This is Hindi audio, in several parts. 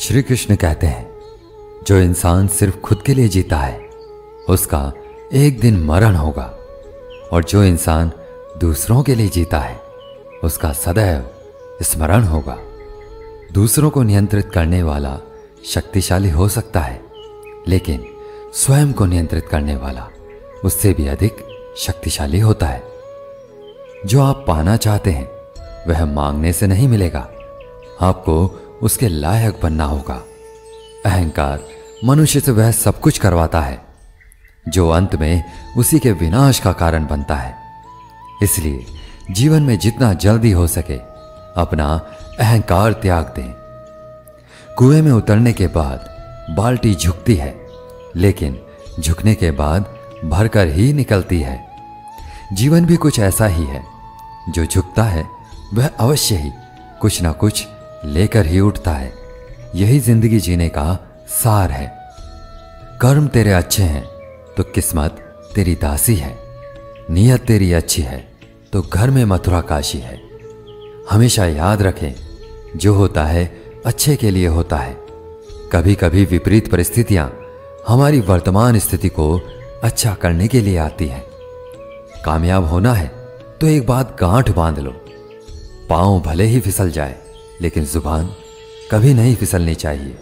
श्री कृष्ण कहते हैं, जो इंसान सिर्फ खुद के लिए जीता है उसका एक दिन मरण होगा, और जो इंसान दूसरों के लिए जीता है उसका सदैव स्मरण होगा। दूसरों को नियंत्रित करने वाला शक्तिशाली हो सकता है, लेकिन स्वयं को नियंत्रित करने वाला उससे भी अधिक शक्तिशाली होता है। जो आप पाना चाहते हैं वह मांगने से नहीं मिलेगा, आपको उसके लायक बनना होगा। अहंकार मनुष्य से वह सब कुछ करवाता है जो अंत में उसी के विनाश का कारण बनता है। इसलिए जीवन में जितना जल्दी हो सके अपना अहंकार त्याग दें। कुएं में उतरने के बाद बाल्टी झुकती है, लेकिन झुकने के बाद भरकर ही निकलती है। जीवन भी कुछ ऐसा ही है, जो झुकता है वह अवश्य ही कुछ ना कुछ लेकर ही उठता है। यही जिंदगी जीने का सार है। कर्म तेरे अच्छे हैं तो किस्मत तेरी दासी है, नीयत तेरी अच्छी है तो घर में मथुरा काशी है। हमेशा याद रखें, जो होता है अच्छे के लिए होता है। कभी कभी विपरीत परिस्थितियां हमारी वर्तमान स्थिति को अच्छा करने के लिए आती है। कामयाब होना है तो एक बात गांठ बांध लो, पांव भले ही फिसल जाए लेकिन जुबान कभी नहीं फिसलनी चाहिए।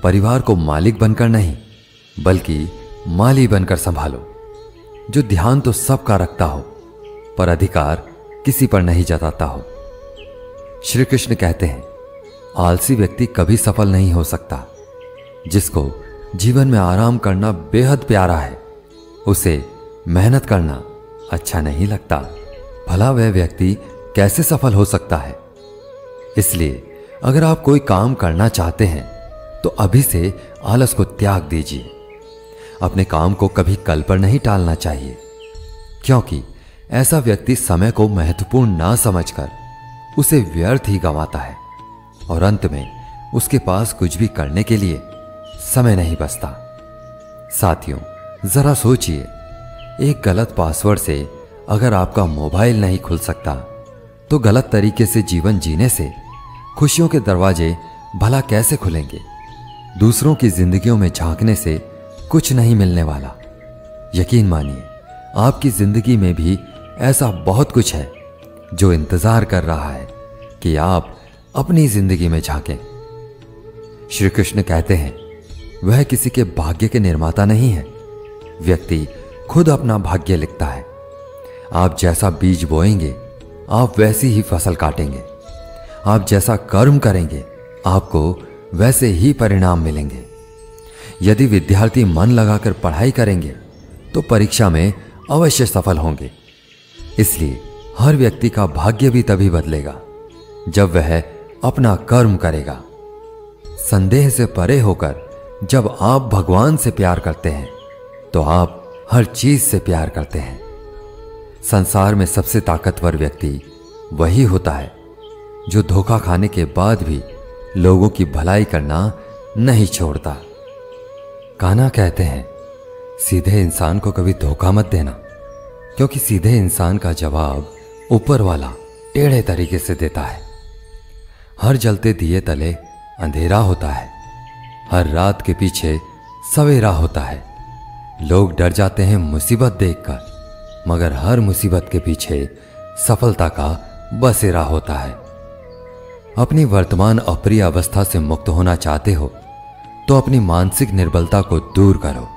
परिवार को मालिक बनकर नहीं बल्कि माली बनकर संभालो। जो ध्यान तो सबका रखता हो पर अधिकार किसी पर नहीं जताता हो। श्री कृष्ण कहते हैं, आलसी व्यक्ति कभी सफल नहीं हो सकता। जिसको जीवन में आराम करना बेहद प्यारा है उसे मेहनत करना अच्छा नहीं लगता। भला वह व्यक्ति कैसे सफल हो सकता है। इसलिए अगर आप कोई काम करना चाहते हैं तो अभी से आलस को त्याग दीजिए। अपने काम को कभी कल पर नहीं टालना चाहिए, क्योंकि ऐसा व्यक्ति समय को महत्वपूर्ण ना समझकर उसे व्यर्थ ही गंवाता है और अंत में उसके पास कुछ भी करने के लिए समय नहीं बचता। साथियों, जरा सोचिए, एक गलत पासवर्ड से अगर आपका मोबाइल नहीं खुल सकता तो गलत तरीके से जीवन जीने से खुशियों के दरवाजे भला कैसे खुलेंगे। दूसरों की जिंदगियों में झांकने से कुछ नहीं मिलने वाला। यकीन मानिए, आपकी जिंदगी में भी ऐसा बहुत कुछ है जो इंतजार कर रहा है कि आप अपनी जिंदगी में झांकें। श्री कृष्ण कहते हैं, वह किसी के भाग्य के निर्माता नहीं है, व्यक्ति खुद अपना भाग्य लिखता है। आप जैसा बीज बोएंगे आप वैसी ही फसल काटेंगे। आप जैसा कर्म करेंगे आपको वैसे ही परिणाम मिलेंगे। यदि विद्यार्थी मन लगाकर पढ़ाई करेंगे तो परीक्षा में अवश्य सफल होंगे। इसलिए हर व्यक्ति का भाग्य भी तभी बदलेगा जब वह अपना कर्म करेगा। संदेह से परे होकर जब आप भगवान से प्यार करते हैं तो आप हर चीज से प्यार करते हैं। संसार में सबसे ताकतवर व्यक्ति वही होता है जो धोखा खाने के बाद भी लोगों की भलाई करना नहीं छोड़ता। कान्हा कहते हैं, सीधे इंसान को कभी धोखा मत देना, क्योंकि सीधे इंसान का जवाब ऊपर वाला टेढ़े तरीके से देता है। हर जलते दिए तले अंधेरा होता है, हर रात के पीछे सवेरा होता है। लोग डर जाते हैं मुसीबत देखकर, मगर हर मुसीबत के पीछे सफलता का बसेरा होता है। अपनी वर्तमान अप्रिय अवस्था से मुक्त होना चाहते हो तो अपनी मानसिक निर्बलता को दूर करो।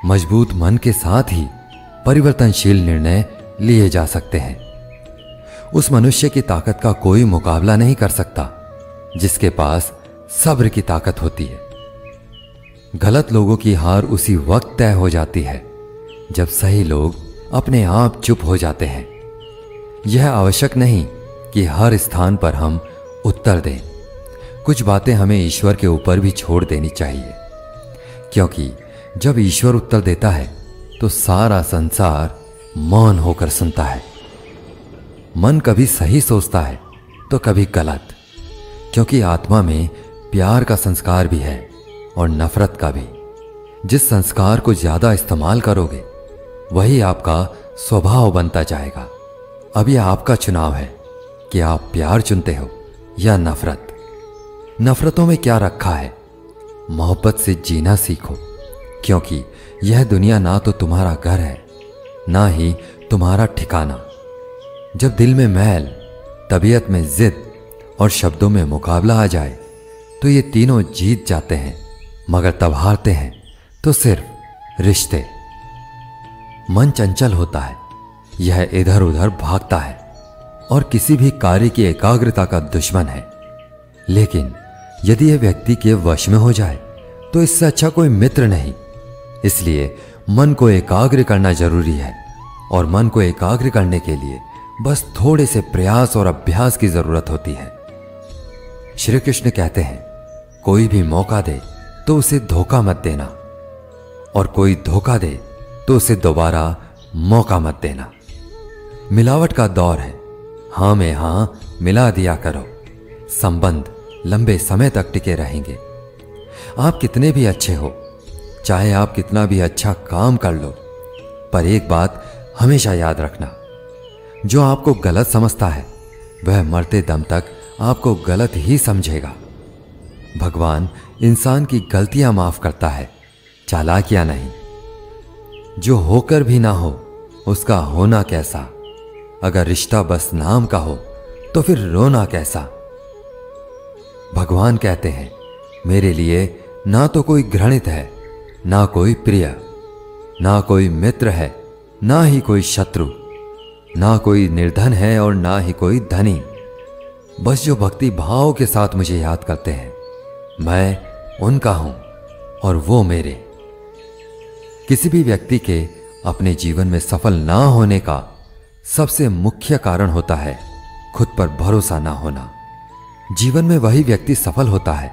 मजबूत मन के साथ ही परिवर्तनशील निर्णय लिए जा सकते हैं। उस मनुष्य की ताकत का कोई मुकाबला नहीं कर सकता जिसके पास सब्र की ताकत होती है। गलत लोगों की हार उसी वक्त तय हो जाती है जब सही लोग अपने आप चुप हो जाते हैं। यह आवश्यक नहीं कि हर स्थान पर हम उत्तर दें। कुछ बातें हमें ईश्वर के ऊपर भी छोड़ देनी चाहिए, क्योंकि जब ईश्वर उत्तर देता है तो सारा संसार मौन होकर सुनता है। मन कभी सही सोचता है तो कभी गलत, क्योंकि आत्मा में प्यार का संस्कार भी है और नफरत का भी। जिस संस्कार को ज्यादा इस्तेमाल करोगे वही आपका स्वभाव बनता जाएगा। अब यह आपका चुनाव है कि आप प्यार चुनते हो या नफरत। नफरतों में क्या रखा है। मोहब्बत से जीना सीखो, क्योंकि यह दुनिया ना तो तुम्हारा घर है, ना ही तुम्हारा ठिकाना। जब दिल में मैल, तबीयत में जिद और शब्दों में मुकाबला आ जाए तो ये तीनों जीत जाते हैं, मगर तब हारते हैं तो सिर्फ रिश्ते। मन चंचल होता है, यह इधर उधर भागता है और किसी भी कार्य की एकाग्रता का दुश्मन है। लेकिन यदि यह व्यक्ति के वश में हो जाए तो इससे अच्छा कोई मित्र नहीं। इसलिए मन को एकाग्र करना जरूरी है, और मन को एकाग्र करने के लिए बस थोड़े से प्रयास और अभ्यास की जरूरत होती है। श्री कृष्ण कहते हैं, कोई भी मौका दे तो उसे धोखा मत देना, और कोई धोखा दे तो उसे दोबारा मौका मत देना। मिलावट का दौर है, हां में हां मिला दिया करो, संबंध लंबे समय तक टिके रहेंगे। आप कितने भी अच्छे हो, चाहे आप कितना भी अच्छा काम कर लो, पर एक बात हमेशा याद रखना, जो आपको गलत समझता है वह मरते दम तक आपको गलत ही समझेगा। भगवान इंसान की गलतियां माफ करता है, चालाकियां नहीं। जो होकर भी ना हो उसका होना कैसा, अगर रिश्ता बस नाम का हो तो फिर रोना कैसा। भगवान कहते हैं, मेरे लिए ना तो कोई घृणित है, ना कोई प्रिय, ना कोई मित्र है, ना ही कोई शत्रु, ना कोई निर्धन है और ना ही कोई धनी। बस जो भक्ति भाव के साथ मुझे याद करते हैं, मैं उनका हूं और वो मेरे। किसी भी व्यक्ति के अपने जीवन में सफल ना होने का सबसे मुख्य कारण होता है खुद पर भरोसा ना होना। जीवन में वही व्यक्ति सफल होता है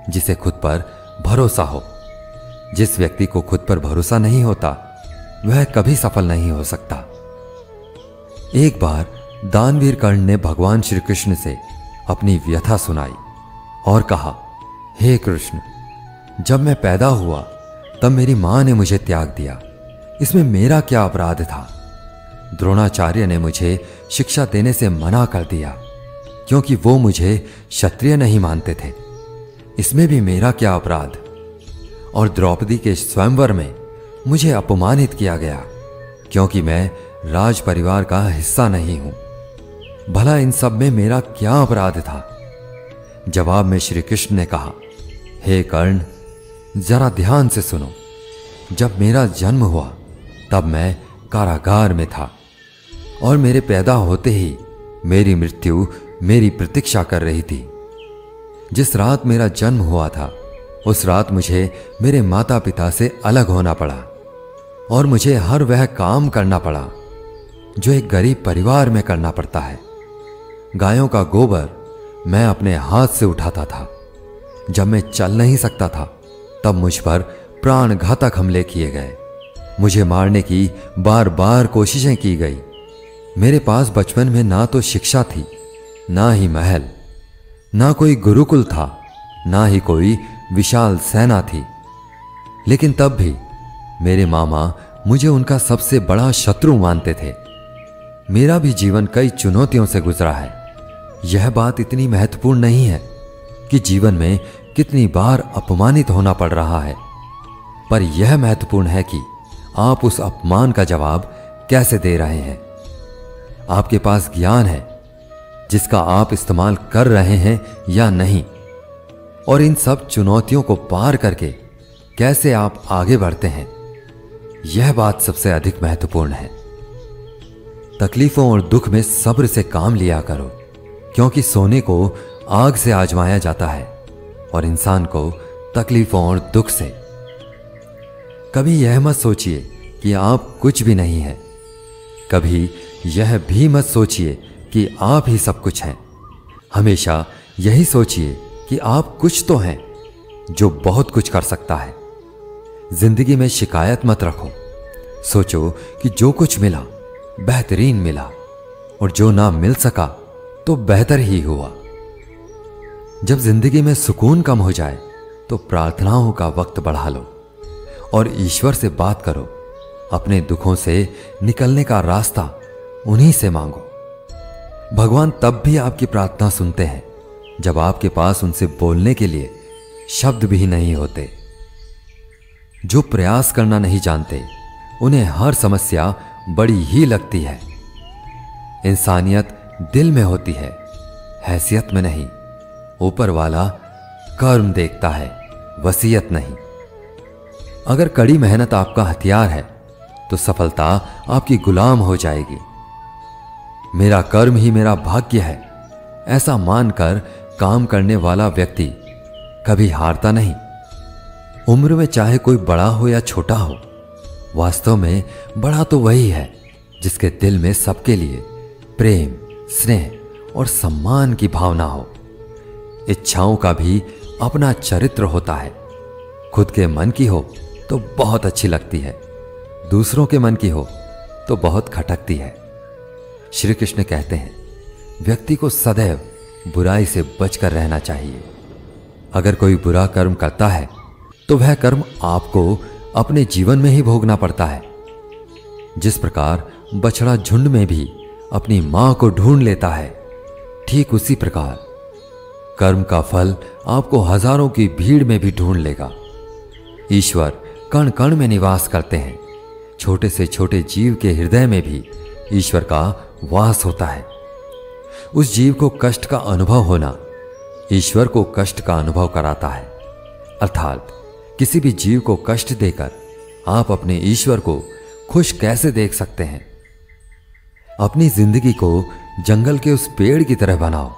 जिसे खुद पर भरोसा हो। जिस व्यक्ति को खुद पर भरोसा नहीं होता वह कभी सफल नहीं हो सकता। एक बार दानवीर कर्ण ने भगवान श्री कृष्ण से अपनी व्यथा सुनाई और कहा, हे कृष्ण, जब मैं पैदा हुआ तब मेरी मां ने मुझे त्याग दिया, इसमें मेरा क्या अपराध था। द्रोणाचार्य ने मुझे शिक्षा देने से मना कर दिया क्योंकि वो मुझे क्षत्रिय नहीं मानते थे, इसमें भी मेरा क्या अपराध। और द्रौपदी के स्वयंवर में मुझे अपमानित किया गया क्योंकि मैं राज परिवार का हिस्सा नहीं हूं, भला इन सब में मेरा क्या अपराध था। जवाब में श्री कृष्ण ने कहा, हे कर्ण, जरा ध्यान से सुनो, जब मेरा जन्म हुआ तब मैं कारागार में था और मेरे पैदा होते ही मेरी मृत्यु मेरी प्रतीक्षा कर रही थी। जिस रात मेरा जन्म हुआ था उस रात मुझे मेरे माता पिता से अलग होना पड़ा और मुझे हर वह काम करना पड़ा जो एक गरीब परिवार में करना पड़ता है। गायों का गोबर मैं अपने हाथ से उठाता था। जब मैं चल नहीं सकता था तब मुझ पर प्राणघातक हमले किए गए। मुझे मारने की बार बार कोशिशें की गई। मेरे पास बचपन में ना तो शिक्षा थी, ना ही महल, ना कोई गुरुकुल था, ना ही कोई विशाल सेना थी। लेकिन तब भी मेरे मामा मुझे उनका सबसे बड़ा शत्रु मानते थे। मेरा भी जीवन कई चुनौतियों से गुजरा है। यह बात इतनी महत्वपूर्ण नहीं है कि जीवन में कितनी बार अपमानित होना पड़ रहा है, पर यह महत्वपूर्ण है कि आप उस अपमान का जवाब कैसे दे रहे हैं। आपके पास ज्ञान है जिसका आप इस्तेमाल कर रहे हैं या नहीं, और इन सब चुनौतियों को पार करके कैसे आप आगे बढ़ते हैं, यह बात सबसे अधिक महत्वपूर्ण है। तकलीफों और दुख में सब्र से काम लिया करो, क्योंकि सोने को आग से आजमाया जाता है और इंसान को तकलीफों और दुख से। कभी यह मत सोचिए कि आप कुछ भी नहीं हैं, कभी यह भी मत सोचिए कि आप ही सब कुछ हैं। हमेशा यही सोचिए कि आप कुछ तो हैं जो बहुत कुछ कर सकता है। जिंदगी में शिकायत मत रखो। सोचो कि जो कुछ मिला बेहतरीन मिला और जो ना मिल सका तो बेहतर ही हुआ। जब जिंदगी में सुकून कम हो जाए तो प्रार्थनाओं का वक्त बढ़ा लो और ईश्वर से बात करो। अपने दुखों से निकलने का रास्ता उन्हीं से मांगो। भगवान तब भी आपकी प्रार्थना सुनते हैं जब आपके पास उनसे बोलने के लिए शब्द भी नहीं होते। जो प्रयास करना नहीं जानते उन्हें हर समस्या बड़ी ही लगती है। इंसानियत दिल में होती है, हैसियत में नहीं। ऊपर वाला कर्म देखता है, वसीयत नहीं। अगर कड़ी मेहनत आपका हथियार है तो सफलता आपकी गुलाम हो जाएगी। मेरा कर्म ही मेरा भाग्य है, ऐसा मानकर काम करने वाला व्यक्ति कभी हारता नहीं। उम्र में चाहे कोई बड़ा हो या छोटा हो, वास्तव में बड़ा तो वही है जिसके दिल में सबके लिए प्रेम, स्नेह और सम्मान की भावना हो। इच्छाओं का भी अपना चरित्र होता है। खुद के मन की हो तो बहुत अच्छी लगती है, दूसरों के मन की हो तो बहुत खटकती है। श्री कृष्ण कहते हैं, व्यक्ति को सदैव बुराई से बचकर रहना चाहिए। अगर कोई बुरा कर्म करता है तो वह कर्म आपको अपने जीवन में ही भोगना पड़ता है। जिस प्रकार बछड़ा झुंड में भी अपनी मां को ढूंढ लेता है, ठीक उसी प्रकार कर्म का फल आपको हजारों की भीड़ में भी ढूंढ लेगा। ईश्वर कण कण में निवास करते हैं। छोटे से छोटे जीव के हृदय में भी ईश्वर का वास होता है। उस जीव को कष्ट का अनुभव होना ईश्वर को कष्ट का अनुभव कराता है। अर्थात किसी भी जीव को कष्ट देकर आप अपने ईश्वर को खुश कैसे देख सकते हैं। अपनी जिंदगी को जंगल के उस पेड़ की तरह बनाओ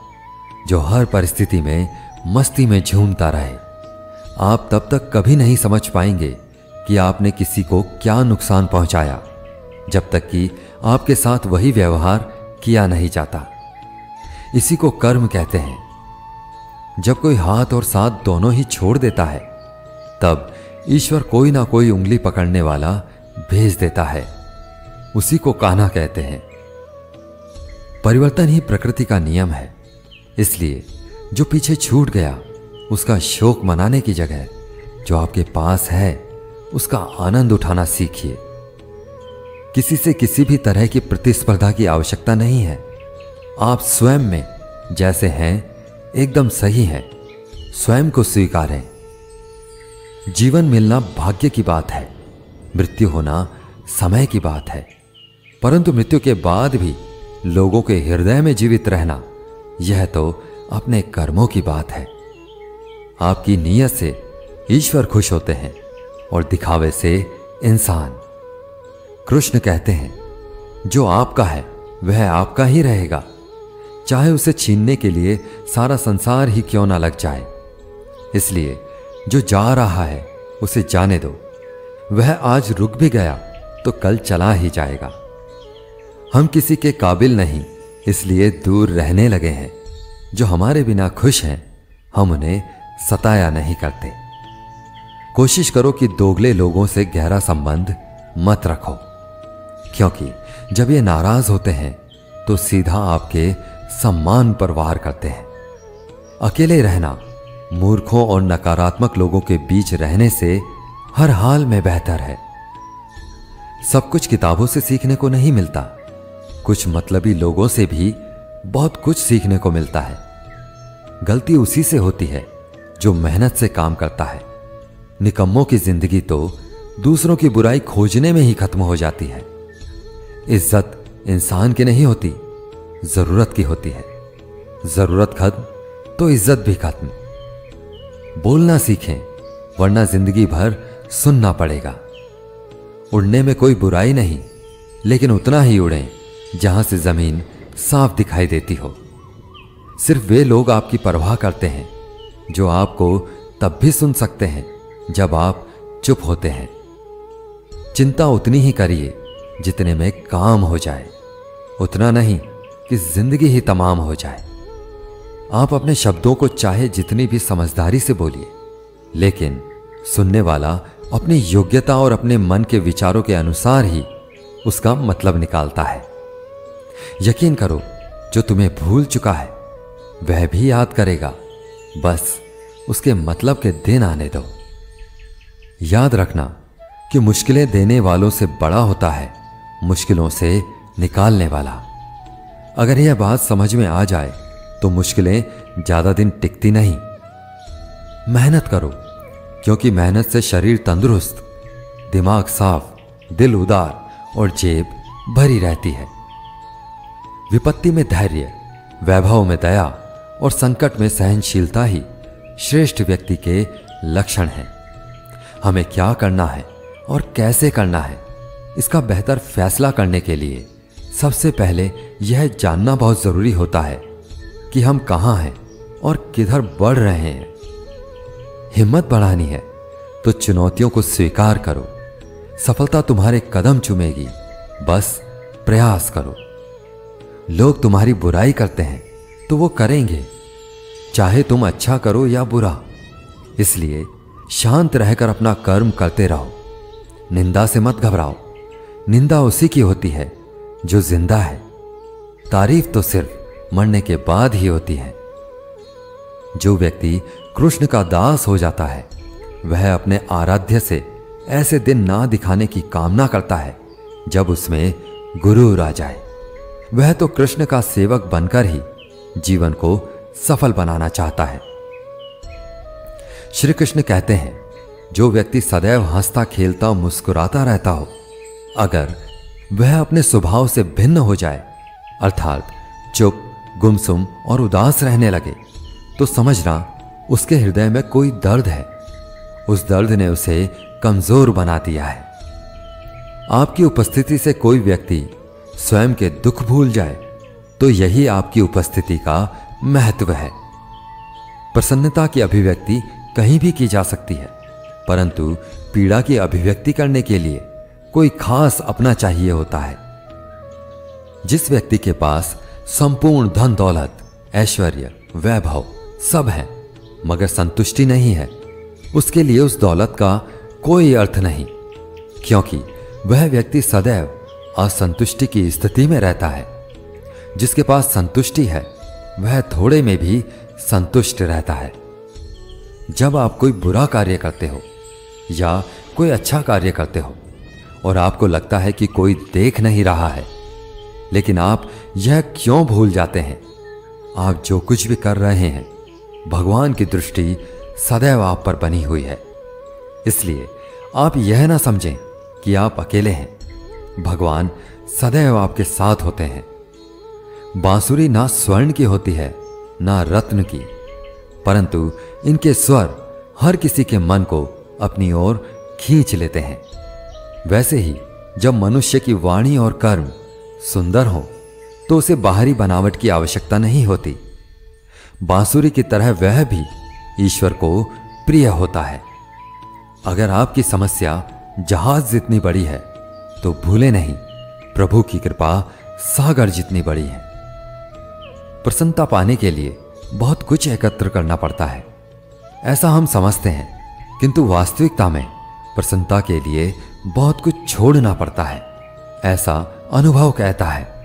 जो हर परिस्थिति में मस्ती में झूमता रहे। आप तब तक कभी नहीं समझ पाएंगे कि आपने किसी को क्या नुकसान पहुंचाया, जब तक कि आपके साथ वही व्यवहार किया नहीं जाता। इसी को कर्म कहते हैं। जब कोई हाथ और साथ दोनों ही छोड़ देता है, तब ईश्वर कोई ना कोई उंगली पकड़ने वाला भेज देता है। उसी को कान्हा कहते हैं। परिवर्तन ही प्रकृति का नियम है। इसलिए जो पीछे छूट गया उसका शोक मनाने की जगह जो आपके पास है उसका आनंद उठाना सीखिए। किसी से किसी भी तरह की प्रतिस्पर्धा की आवश्यकता नहीं है। आप स्वयं में जैसे हैं एकदम सही हैं। स्वयं को स्वीकारें। जीवन मिलना भाग्य की बात है, मृत्यु होना समय की बात है। परंतु मृत्यु के बाद भी लोगों के हृदय में जीवित रहना, यह तो अपने कर्मों की बात है। आपकी नीयत से ईश्वर खुश होते हैं और दिखावे से इंसान। कृष्ण कहते हैं, जो आपका है वह आपका ही रहेगा, चाहे उसे छीनने के लिए सारा संसार ही क्यों ना लग जाए। इसलिए जो जा रहा है उसे जाने दो। वह आज रुक भी गया तो कल चला ही जाएगा। हम किसी के काबिल नहीं, इसलिए दूर रहने लगे हैं। जो हमारे बिना खुश हैं, हम उन्हें सताया नहीं करते। कोशिश करो कि दोगले लोगों से गहरा संबंध मत रखो, क्योंकि जब ये नाराज होते हैं तो सीधा आपके सम्मान पर वार करते हैं। अकेले रहना मूर्खों और नकारात्मक लोगों के बीच रहने से हर हाल में बेहतर है। सब कुछ किताबों से सीखने को नहीं मिलता। कुछ मतलबी लोगों से भी बहुत कुछ सीखने को मिलता है। गलती उसी से होती है जो मेहनत से काम करता है। निकम्मों की जिंदगी तो दूसरों की बुराई खोजने में ही खत्म हो जाती है। इज्जत इंसान की नहीं होती, जरूरत की होती है। जरूरत खत्म तो इज्जत भी खत्म। बोलना सीखें, वरना जिंदगी भर सुनना पड़ेगा। उड़ने में कोई बुराई नहीं, लेकिन उतना ही उड़ें जहां से जमीन साफ दिखाई देती हो। सिर्फ वे लोग आपकी परवाह करते हैं जो आपको तब भी सुन सकते हैं जब आप चुप होते हैं। चिंता उतनी ही करिए जितने में काम हो जाए, उतना नहीं कि जिंदगी ही तमाम हो जाए। आप अपने शब्दों को चाहे जितनी भी समझदारी से बोलिए, लेकिन सुनने वाला अपनी योग्यता और अपने मन के विचारों के अनुसार ही उसका मतलब निकालता है। यकीन करो, जो तुम्हें भूल चुका है वह भी याद करेगा, बस उसके मतलब के दिन आने दो। याद रखना कि मुश्किलें देने वालों से बड़ा होता है मुश्किलों से निकालने वाला। अगर यह बात समझ में आ जाए तो मुश्किलें ज्यादा दिन टिकती नहीं। मेहनत करो, क्योंकि मेहनत से शरीर तंदुरुस्त, दिमाग साफ, दिल उदार और जेब भरी रहती है। विपत्ति में धैर्य, वैभव में दया और संकट में सहनशीलता ही श्रेष्ठ व्यक्ति के लक्षण हैं। हमें क्या करना है और कैसे करना है, इसका बेहतर फैसला करने के लिए सबसे पहले यह जानना बहुत जरूरी होता है कि हम कहां हैं और किधर बढ़ रहे हैं। हिम्मत बढ़ानी है तो चुनौतियों को स्वीकार करो। सफलता तुम्हारे कदम चूमेगी, बस प्रयास करो। लोग तुम्हारी बुराई करते हैं तो वो करेंगे, चाहे तुम अच्छा करो या बुरा। इसलिए शांत रहकर अपना कर्म करते रहो। निंदा से मत घबराओ। निंदा उसी की होती है जो जिंदा है। तारीफ तो सिर्फ मरने के बाद ही होती है। जो व्यक्ति कृष्ण का दास हो जाता है, वह अपने आराध्य से ऐसे दिन ना दिखाने की कामना करता है जब उसमें गुरूर आ जाए। वह तो कृष्ण का सेवक बनकर ही जीवन को सफल बनाना चाहता है। श्री कृष्ण कहते हैं, जो व्यक्ति सदैव हंसता खेलता मुस्कुराता रहता हो, अगर वह अपने स्वभाव से भिन्न हो जाए, अर्थात चुप, गुमसुम और उदास रहने लगे, तो समझना उसके हृदय में कोई दर्द है। उस दर्द ने उसे कमजोर बना दिया है। आपकी उपस्थिति से कोई व्यक्ति स्वयं के दुख भूल जाए तो यही आपकी उपस्थिति का महत्व है। प्रसन्नता की अभिव्यक्ति कहीं भी की जा सकती है, परंतु पीड़ा की अभिव्यक्ति करने के लिए कोई खास अपना चाहिए होता है। जिस व्यक्ति के पास संपूर्ण धन दौलत, ऐश्वर्य, वैभव सब है, मगर संतुष्टि नहीं है, उसके लिए उस दौलत का कोई अर्थ नहीं, क्योंकि वह व्यक्ति सदैव असंतुष्टि की स्थिति में रहता है। जिसके पास संतुष्टि है, वह थोड़े में भी संतुष्ट रहता है। जब आप कोई बुरा कार्य करते हो या कोई अच्छा कार्य करते हो और आपको लगता है कि कोई देख नहीं रहा है, लेकिन आप यह क्यों भूल जाते हैं, आप जो कुछ भी कर रहे हैं, भगवान की दृष्टि सदैव आप पर बनी हुई है। इसलिए आप यह ना समझें कि आप अकेले हैं, भगवान सदैव आपके साथ होते हैं। बांसुरी ना स्वर्ण की होती है ना रत्न की, परंतु इनके स्वर हर किसी के मन को अपनी ओर खींच लेते हैं। वैसे ही जब मनुष्य की वाणी और कर्म सुंदर हो तो उसे बाहरी बनावट की आवश्यकता नहीं होती। बांसुरी की तरह वह भी ईश्वर को प्रिय होता है। अगर आपकी समस्या जहाज जितनी बड़ी है तो भूले नहीं, प्रभु की कृपा सागर जितनी बड़ी है। प्रसन्नता पाने के लिए बहुत कुछ एकत्र करना पड़ता है, ऐसा हम समझते हैं, किंतु वास्तविकता में प्रसन्नता के लिए बहुत कुछ छोड़ना पड़ता है, ऐसा अनुभव कहता है।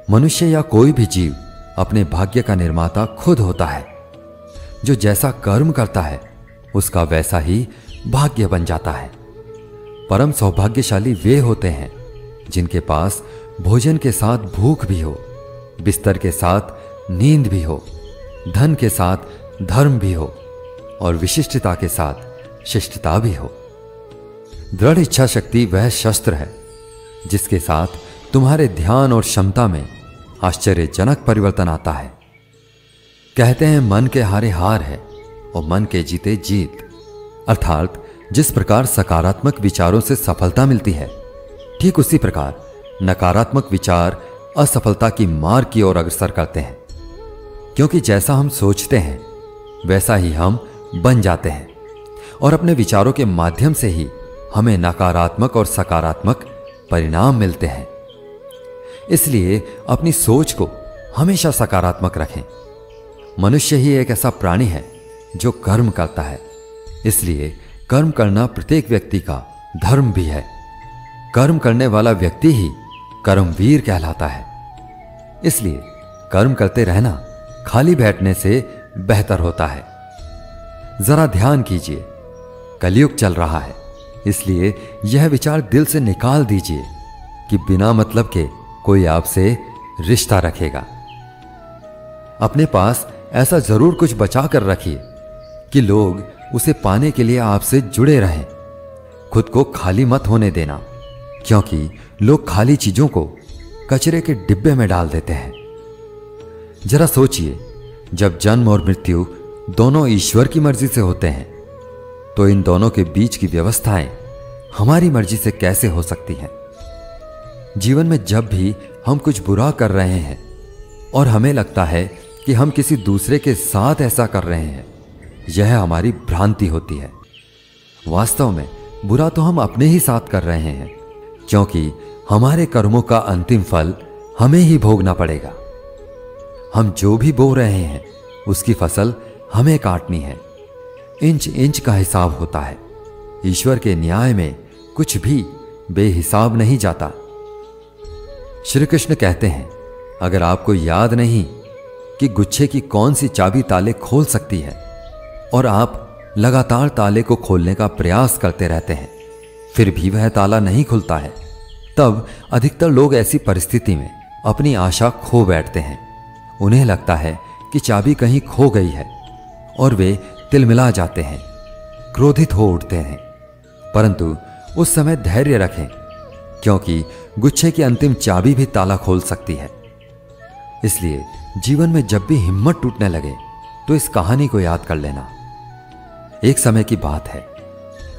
मनुष्य या कोई भी जीव अपने भाग्य का निर्माता खुद होता है। जो जैसा कर्म करता है उसका वैसा ही भाग्य बन जाता है। परम सौभाग्यशाली वे होते हैं जिनके पास भोजन के साथ भूख भी हो, बिस्तर के साथ नींद भी हो, धन के साथ धर्म भी हो और विशिष्टता के साथ शिष्टता भी हो। दृढ़ इच्छा शक्ति वह शस्त्र है जिसके साथ तुम्हारे ध्यान और क्षमता में आश्चर्यजनक परिवर्तन आता है। कहते हैं मन के हारे हार है और मन के जीते जीत, अर्थात जिस प्रकार सकारात्मक विचारों से सफलता मिलती है, ठीक उसी प्रकार नकारात्मक विचार असफलता की मार्ग की ओर अग्रसर करते हैं। क्योंकि जैसा हम सोचते हैं वैसा ही हम बन जाते हैं और अपने विचारों के माध्यम से ही हमें नकारात्मक और सकारात्मक परिणाम मिलते हैं। इसलिए अपनी सोच को हमेशा सकारात्मक रखें। मनुष्य ही एक ऐसा प्राणी है जो कर्म करता है, इसलिए कर्म करना प्रत्येक व्यक्ति का धर्म भी है। कर्म करने वाला व्यक्ति ही कर्मवीर कहलाता है। इसलिए कर्म करते रहना खाली बैठने से बेहतर होता है। जरा ध्यान कीजिए, कलयुग चल रहा है, इसलिए यह विचार दिल से निकाल दीजिए कि बिना मतलब के कोई आपसे रिश्ता रखेगा। अपने पास ऐसा जरूर कुछ बचा कर रखिए कि लोग उसे पाने के लिए आपसे जुड़े रहें। खुद को खाली मत होने देना, क्योंकि लोग खाली चीजों को कचरे के डिब्बे में डाल देते हैं। जरा सोचिए, जब जन्म और मृत्यु दोनों ईश्वर की मर्जी से होते हैं, तो इन दोनों के बीच की व्यवस्थाएं हमारी मर्जी से कैसे हो सकती हैं? जीवन में जब भी हम कुछ बुरा कर रहे हैं और हमें लगता है कि हम किसी दूसरे के साथ ऐसा कर रहे हैं, यह हमारी भ्रांति होती है। वास्तव में बुरा तो हम अपने ही साथ कर रहे हैं, क्योंकि हमारे कर्मों का अंतिम फल हमें ही भोगना पड़ेगा। हम जो भी बो रहे हैं उसकी फसल हमें काटनी है। इंच इंच का हिसाब होता है। ईश्वर के न्याय में कुछ भी बेहिसाब नहीं जाता। श्री कृष्ण कहते हैं, अगर आपको याद नहीं कि गुच्छे की कौन सी चाबी ताले खोल सकती है और आप लगातार ताले को खोलने का प्रयास करते रहते हैं, फिर भी वह ताला नहीं खुलता है, तब अधिकतर लोग ऐसी परिस्थिति में अपनी आशा खो बैठते हैं। उन्हें लगता है कि चाबी कहीं खो गई है और वे तिलमिला जाते हैं, क्रोधित हो उठते हैं। परंतु उस समय धैर्य रखें, क्योंकि गुच्छे की अंतिम चाबी भी ताला खोल सकती है। इसलिए जीवन में जब भी हिम्मत टूटने लगे तो इस कहानी को याद कर लेना। एक समय की बात है,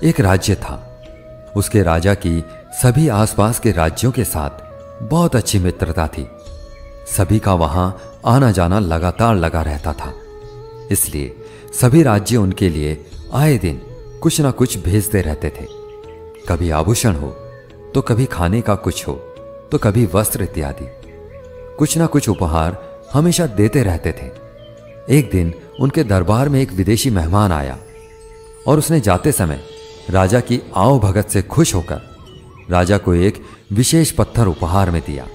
एक राज्य था। उसके राजा की सभी आसपास के राज्यों के साथ बहुत अच्छी मित्रता थी। सभी का वहां आना जाना लगातार लगा रहता था। इसलिए सभी राज्य उनके लिए आए दिन कुछ ना कुछ भेजते रहते थे। कभी आभूषण हो, तो कभी खाने का कुछ हो, तो कभी वस्त्र इत्यादि। कुछ ना कुछ उपहार हमेशा देते रहते थे। एक दिन उनके दरबार में एक विदेशी मेहमान आया और उसने जाते समय राजा की आओ भगत से खुश होकर राजा को एक विशेष पत्थर उपहार में दिया।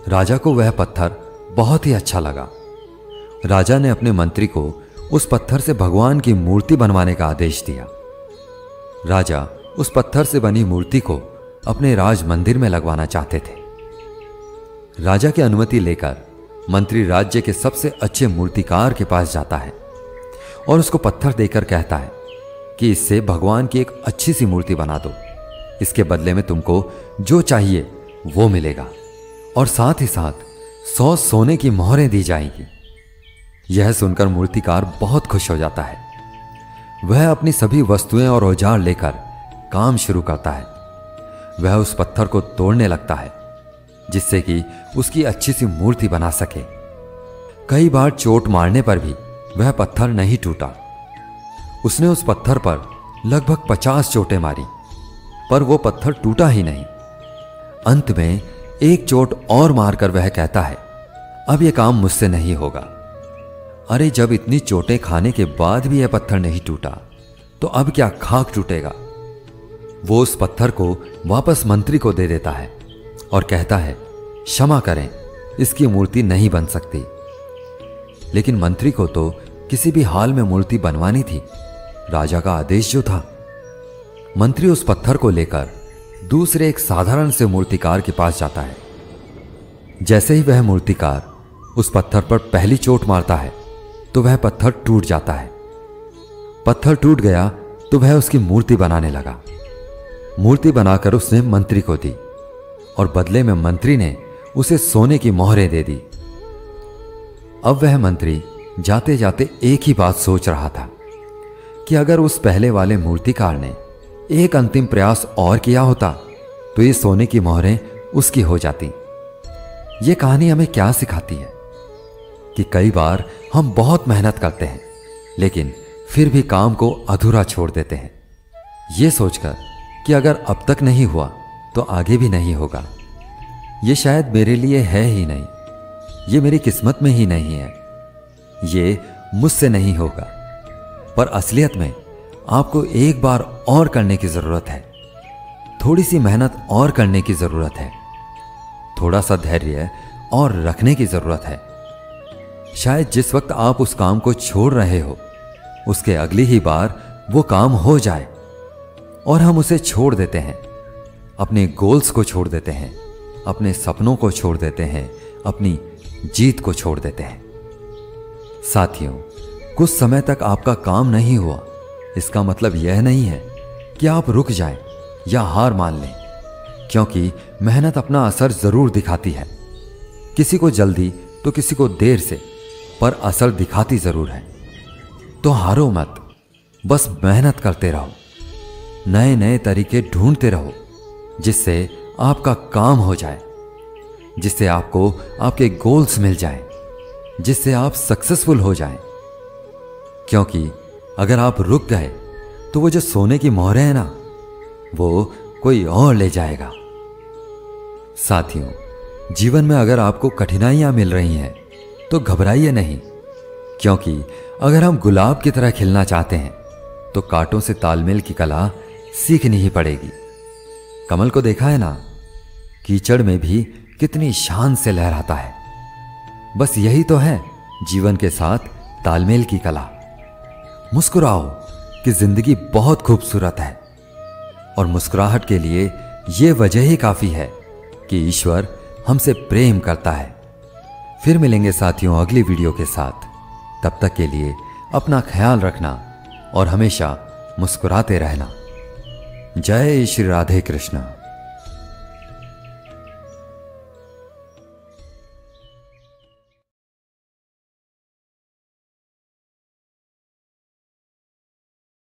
राजा को वह पत्थर बहुत ही अच्छा लगा। राजा ने अपने मंत्री को उस पत्थर से भगवान की मूर्ति बनवाने का आदेश दिया। राजा उस पत्थर से बनी मूर्ति को अपने राज मंदिर में लगवाना चाहते थे। राजा की अनुमति लेकर मंत्री राज्य के सबसे अच्छे मूर्तिकार के पास जाता है और उसको पत्थर देकर कहता है कि इससे भगवान की एक अच्छी सी मूर्ति बना दो। इसके बदले में तुमको जो चाहिए वो मिलेगा और साथ ही साथ 100 सोने की मोहरें दी जाएंगी। यह सुनकर मूर्तिकार बहुत खुश हो जाता है। वह अपनी सभी वस्तुएं और औजार लेकर काम शुरू करता है। वह उस पत्थर को तोड़ने लगता है जिससे कि उसकी अच्छी सी मूर्ति बना सके। कई बार चोट मारने पर भी वह पत्थर नहीं टूटा। उसने उस पत्थर पर लगभग 50 चोटें मारी, पर वो पत्थर टूटा ही नहीं। अंत में एक चोट और मारकर वह कहता है, अब यह काम मुझसे नहीं होगा। अरे, जब इतनी चोटें खाने के बाद भी यह पत्थर नहीं टूटा, तो अब क्या खाक टूटेगा। वो उस पत्थर को वापस मंत्री को दे देता है और कहता है, क्षमा करें, इसकी मूर्ति नहीं बन सकती। लेकिन मंत्री को तो किसी भी हाल में मूर्ति बनवानी थी, राजा का आदेश जो था। मंत्री उस पत्थर को लेकर दूसरे एक साधारण से मूर्तिकार के पास जाता है। जैसे ही वह मूर्तिकार उस पत्थर पर पहली चोट मारता है तो वह पत्थर टूट जाता है। पत्थर टूट गया तो वह उसकी मूर्ति बनाने लगा। मूर्ति बनाकर उसने मंत्री को दी और बदले में मंत्री ने उसे सोने की मोहरें दे दी। अब वह मंत्री जाते जाते एक ही बात सोच रहा था कि अगर उस पहले वाले मूर्तिकार ने एक अंतिम प्रयास और किया होता तो ये सोने की मोहरें उसकी हो जाती। ये कहानी हमें क्या सिखाती है कि कई बार हम बहुत मेहनत करते हैं लेकिन फिर भी काम को अधूरा छोड़ देते हैं, ये सोचकर कि अगर अब तक नहीं हुआ तो आगे भी नहीं होगा। ये शायद मेरे लिए है ही नहीं, ये मेरी किस्मत में ही नहीं है, ये मुझसे नहीं होगा। पर असलियत में आपको एक बार और करने की जरूरत है, थोड़ी सी मेहनत और करने की जरूरत है, थोड़ा सा धैर्य और रखने की जरूरत है। शायद जिस वक्त आप उस काम को छोड़ रहे हो उसके अगली ही बार वो काम हो जाए और हम उसे छोड़ देते हैं। अपने गोल्स को छोड़ देते हैं, अपने सपनों को छोड़ देते हैं, अपनी जीत को छोड़ देते हैं। साथियों, कुछ समय तक आपका काम नहीं हुआ, इसका मतलब यह नहीं है कि आप रुक जाएं या हार मान लें, क्योंकि मेहनत अपना असर जरूर दिखाती है। किसी को जल्दी तो किसी को देर से, पर असर दिखाती जरूर है। तो हारो मत, बस मेहनत करते रहो, नए नए तरीके ढूंढते रहो, जिससे आपका काम हो जाए, जिससे आपको आपके गोल्स मिल जाएं, जिससे आप सक्सेसफुल हो जाएं। क्योंकि अगर आप रुक गए तो वो जो सोने की मोहरें हैं ना, वो कोई और ले जाएगा। साथियों, जीवन में अगर आपको कठिनाइयां मिल रही हैं तो घबराइए नहीं, क्योंकि अगर हम गुलाब की तरह खिलना चाहते हैं तो कांटों से तालमेल की कला सीखनी ही पड़ेगी। कमल को देखा है ना, कीचड़ में भी कितनी शान से लहराता है। बस यही तो है जीवन के साथ तालमेल की कला। मुस्कुराओ कि जिंदगी बहुत खूबसूरत है, और मुस्कुराहट के लिए यह वजह ही काफी है कि ईश्वर हमसे प्रेम करता है। फिर मिलेंगे साथियों अगली वीडियो के साथ। तब तक के लिए अपना ख्याल रखना और हमेशा मुस्कुराते रहना। जय श्री राधे कृष्ण।